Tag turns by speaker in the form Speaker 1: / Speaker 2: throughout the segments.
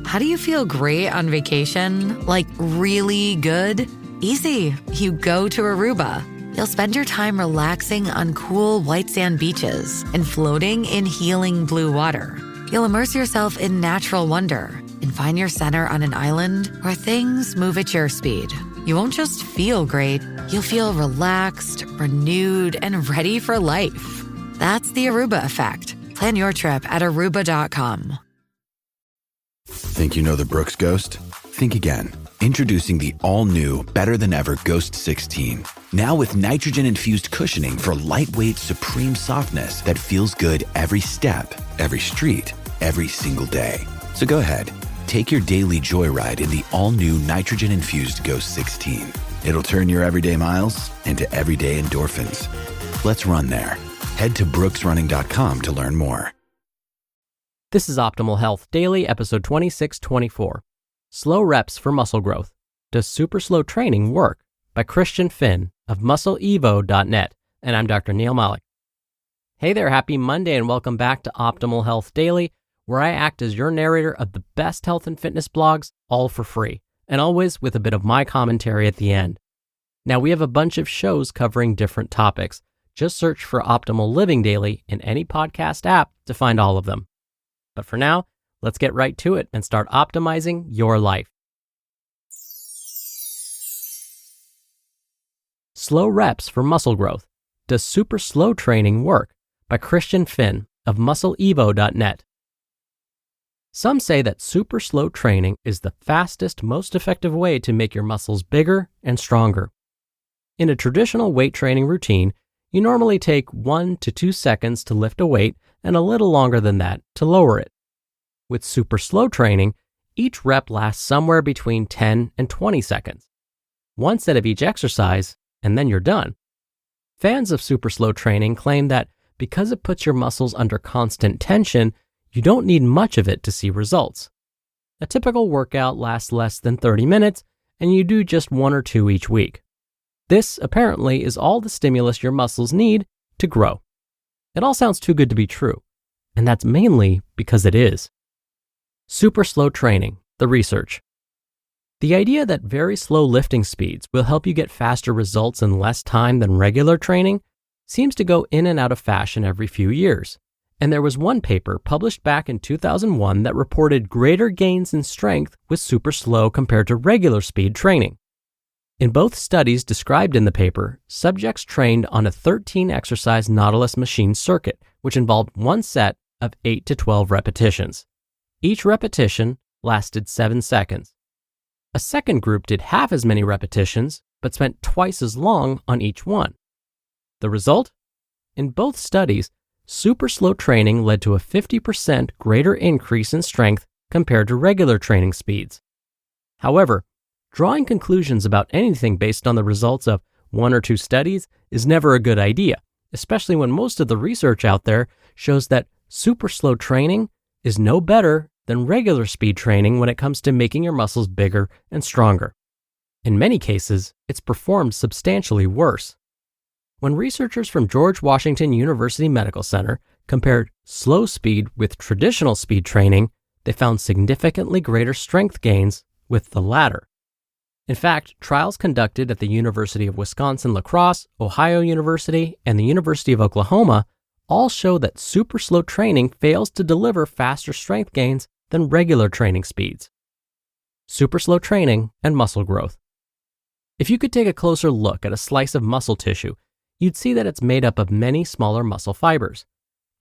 Speaker 1: How do you feel great on vacation? Like really good? Easy. You go to Aruba. You'll spend your time relaxing on cool white sand beaches and floating in healing blue water. You'll immerse yourself in natural wonder and find your center on an island where things move at your speed. You won't just feel great, you'll feel relaxed, renewed, and ready for life. That's the Aruba effect. Plan your trip at Aruba.com.
Speaker 2: Think you know the Brooks Ghost? Think again. Introducing the all-new, better-than-ever Ghost 16. Now with nitrogen-infused cushioning for lightweight, supreme softness that feels good every step, every street, every single day. So go ahead, take your daily joyride in the all-new nitrogen-infused Ghost 16. It'll turn your everyday miles into everyday endorphins. Let's run there. Head to brooksrunning.com to learn more.
Speaker 3: This is Optimal Health Daily, episode 2624. Slow Reps for Muscle Growth. Does Super Slow Training Work? By Christian Finn of MuscleEvo.net. And I'm Dr. Neil Malik. Hey there, happy Monday and welcome back to Optimal Health Daily, where I act as your narrator of the best health and fitness blogs, all for free, and always with a bit of my commentary at the end. Now, we have a bunch of shows covering different topics. Just search for Optimal Living Daily in any podcast app to find all of them. But for now, let's get right to it and start optimizing your life. Slow Reps for Muscle Growth. Does Super Slow Training Work? By Christian Finn of MuscleEvo.net. Some say that super slow training is the fastest, most effective way to make your muscles bigger and stronger. In a traditional weight training routine, you normally take 1 to 2 seconds to lift a weight and a little longer than that to lower it. With super slow training, each rep lasts somewhere between 10 and 20 seconds. One set of each exercise, and then you're done. Fans of super slow training claim that because it puts your muscles under constant tension, you don't need much of it to see results. A typical workout lasts less than 30 minutes, and you do just 1 or 2 each week. This, apparently, is all the stimulus your muscles need to grow. It all sounds too good to be true, and that's mainly because it is. Super slow training, the research. The idea that very slow lifting speeds will help you get faster results in less time than regular training seems to go in and out of fashion every few years. And there was one paper published back in 2001 that reported greater gains in strength with super slow compared to regular speed training. In both studies described in the paper, subjects trained on a 13-exercise Nautilus machine circuit, which involved one set of 8 to 12 repetitions. Each repetition lasted 7 seconds. A second group did half as many repetitions, but spent twice as long on each one. The result? In both studies, super slow training led to a 50% greater increase in strength compared to regular training speeds. However, drawing conclusions about anything based on the results of 1 or 2 studies is never a good idea, especially when most of the research out there shows that super slow training is no better than regular speed training when it comes to making your muscles bigger and stronger. In many cases, it's performed substantially worse. When researchers from George Washington University Medical Center compared slow speed with traditional speed training, they found significantly greater strength gains with the latter. In fact, trials conducted at the University of Wisconsin-La Crosse, Ohio University, and the University of Oklahoma all show that super slow training fails to deliver faster strength gains than regular training speeds. Super slow training and muscle growth. If you could take a closer look at a slice of muscle tissue, you'd see that it's made up of many smaller muscle fibers.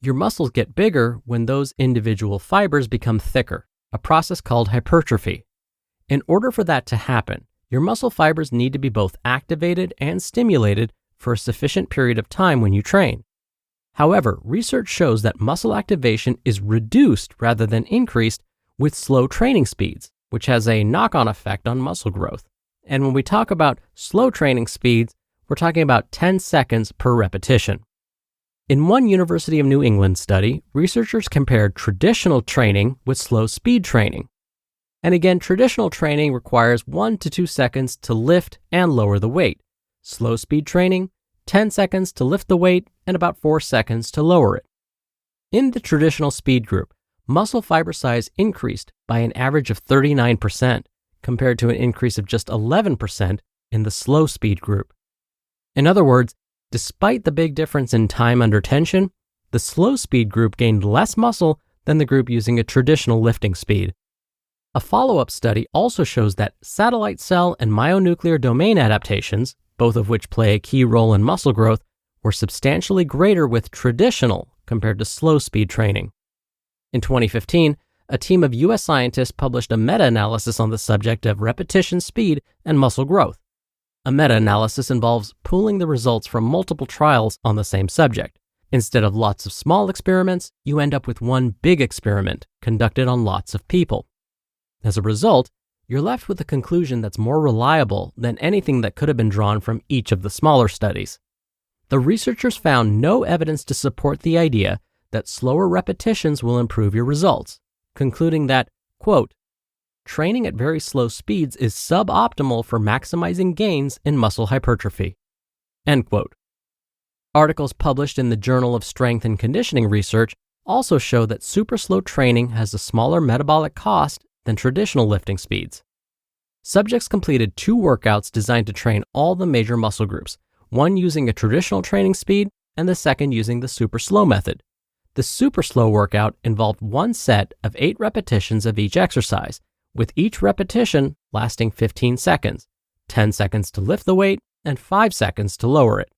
Speaker 3: Your muscles get bigger when those individual fibers become thicker, a process called hypertrophy. In order for that to happen, your muscle fibers need to be both activated and stimulated for a sufficient period of time when you train. However, research shows that muscle activation is reduced rather than increased with slow training speeds, which has a knock-on effect on muscle growth. And when we talk about slow training speeds, we're talking about 10 seconds per repetition. In one University of New England study, researchers compared traditional training with slow speed training. And again, traditional training requires 1 to 2 seconds to lift and lower the weight. Slow speed training, 10 seconds to lift the weight and about 4 seconds to lower it. In the traditional speed group, muscle fiber size increased by an average of 39%, compared to an increase of just 11% in the slow speed group. In other words, despite the big difference in time under tension, the slow speed group gained less muscle than the group using a traditional lifting speed. A follow-up study also shows that satellite cell and myonuclear domain adaptations, both of which play a key role in muscle growth, were substantially greater with traditional compared to slow speed training. In 2015, a team of US scientists published a meta-analysis on the subject of repetition speed and muscle growth. A meta-analysis involves pooling the results from multiple trials on the same subject. Instead of lots of small experiments, you end up with one big experiment conducted on lots of people. As a result, you're left with a conclusion that's more reliable than anything that could have been drawn from each of the smaller studies. The researchers found no evidence to support the idea that slower repetitions will improve your results, concluding that, quote, training at very slow speeds is suboptimal for maximizing gains in muscle hypertrophy, end quote. Articles published in the Journal of Strength and Conditioning Research also show that super slow training has a smaller metabolic cost than traditional lifting speeds. Subjects completed 2 workouts designed to train all the major muscle groups, one using a traditional training speed and the second using the super slow method. The super slow workout involved one set of 8 repetitions of each exercise, with each repetition lasting 15 seconds, 10 seconds to lift the weight and 5 seconds to lower it.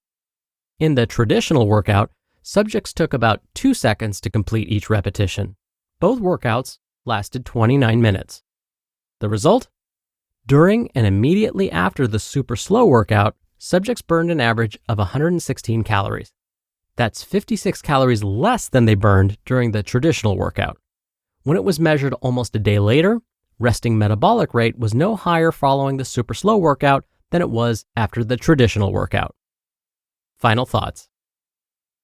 Speaker 3: In the traditional workout, subjects took about 2 seconds to complete each repetition. Both workouts lasted 29 minutes. The result? During and immediately after the super slow workout, subjects burned an average of 116 calories. That's 56 calories less than they burned during the traditional workout. When it was measured almost a day later, resting metabolic rate was no higher following the super slow workout than it was after the traditional workout. Final thoughts.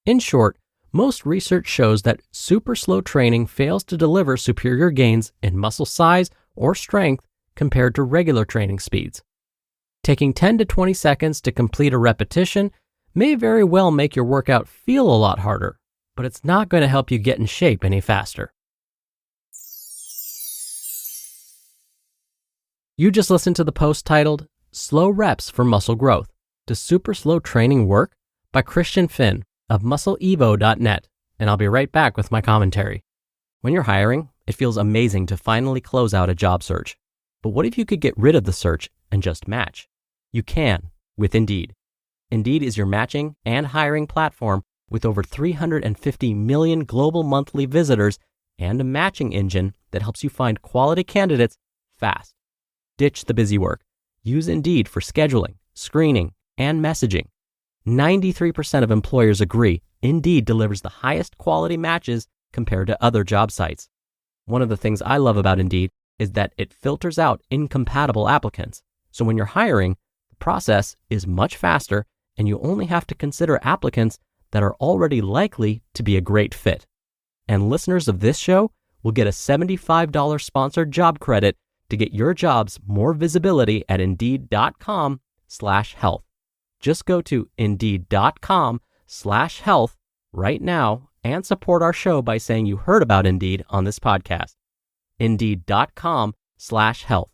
Speaker 3: In short, most research shows that super slow training fails to deliver superior gains in muscle size or strength compared to regular training speeds. Taking 10 to 20 seconds to complete a repetition may very well make your workout feel a lot harder, but it's not going to help you get in shape any faster. You just listened to the post titled, Slow Reps for Muscle Growth. Does Super Slow Training Work? By Christian Finn of muscleevo.net, and I'll be right back with my commentary. When you're hiring, it feels amazing to finally close out a job search. But what if you could get rid of the search and just match? You can with Indeed. Indeed is your matching and hiring platform with over 350 million global monthly visitors and a matching engine that helps you find quality candidates fast. Ditch the busy work. Use Indeed for scheduling, screening, and messaging. 93% of employers agree Indeed delivers the highest quality matches compared to other job sites. One of the things I love about Indeed is that it filters out incompatible applicants. So when you're hiring, the process is much faster and you only have to consider applicants that are already likely to be a great fit. And listeners of this show will get a $75 sponsored job credit to get your jobs more visibility at Indeed.com/health. Just go to Indeed.com/health right now and support our show by saying you heard about Indeed on this podcast. Indeed.com/health.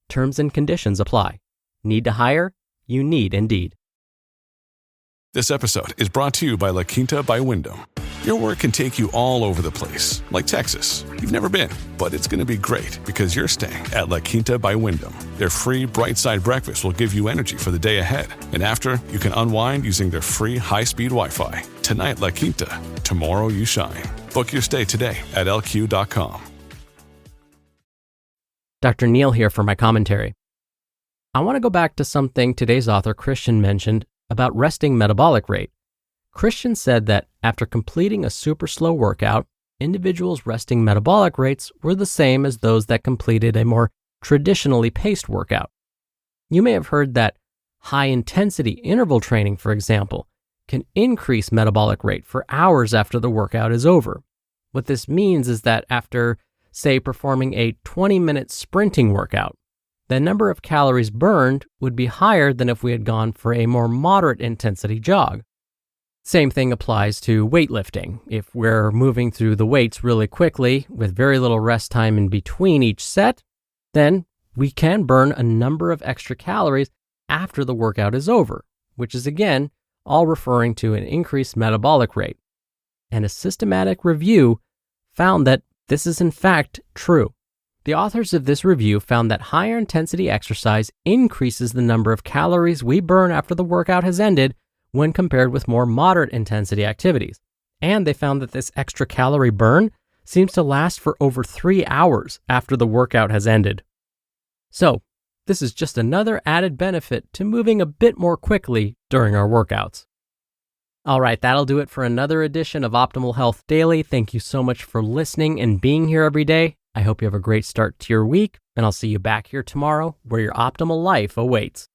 Speaker 3: Terms and conditions apply. Need to hire? You need Indeed.
Speaker 4: This episode is brought to you by La Quinta by Wyndham. Your work can take you all over the place, like Texas. You've never been, but it's going to be great because you're staying at La Quinta by Wyndham. Their free Bright Side breakfast will give you energy for the day ahead. And after, you can unwind using their free high-speed Wi-Fi. Tonight, La Quinta. Tomorrow, you shine. Book your stay today at LQ.com.
Speaker 3: Dr. Neal here for my commentary. I want to go back to something today's author Christian mentioned about resting metabolic rate. Christian said that after completing a super slow workout, individuals' resting metabolic rates were the same as those that completed a more traditionally paced workout. You may have heard that high-intensity interval training, for example, can increase metabolic rate for hours after the workout is over. What this means is that after, say, performing a 20-minute sprinting workout, the number of calories burned would be higher than if we had gone for a more moderate intensity jog. Same thing applies to weightlifting. If we're moving through the weights really quickly with very little rest time in between each set, then we can burn a number of extra calories after the workout is over, which is again all referring to an increased metabolic rate. And a systematic review found that this is in fact true. The authors of this review found that higher intensity exercise increases the number of calories we burn after the workout has ended when compared with more moderate intensity activities. And they found that this extra calorie burn seems to last for over 3 hours after the workout has ended. So, this is just another added benefit to moving a bit more quickly during our workouts. All right, that'll do it for another edition of Optimal Health Daily. Thank you so much for listening and being here every day. I hope you have a great start to your week, and I'll see you back here tomorrow where your optimal life awaits.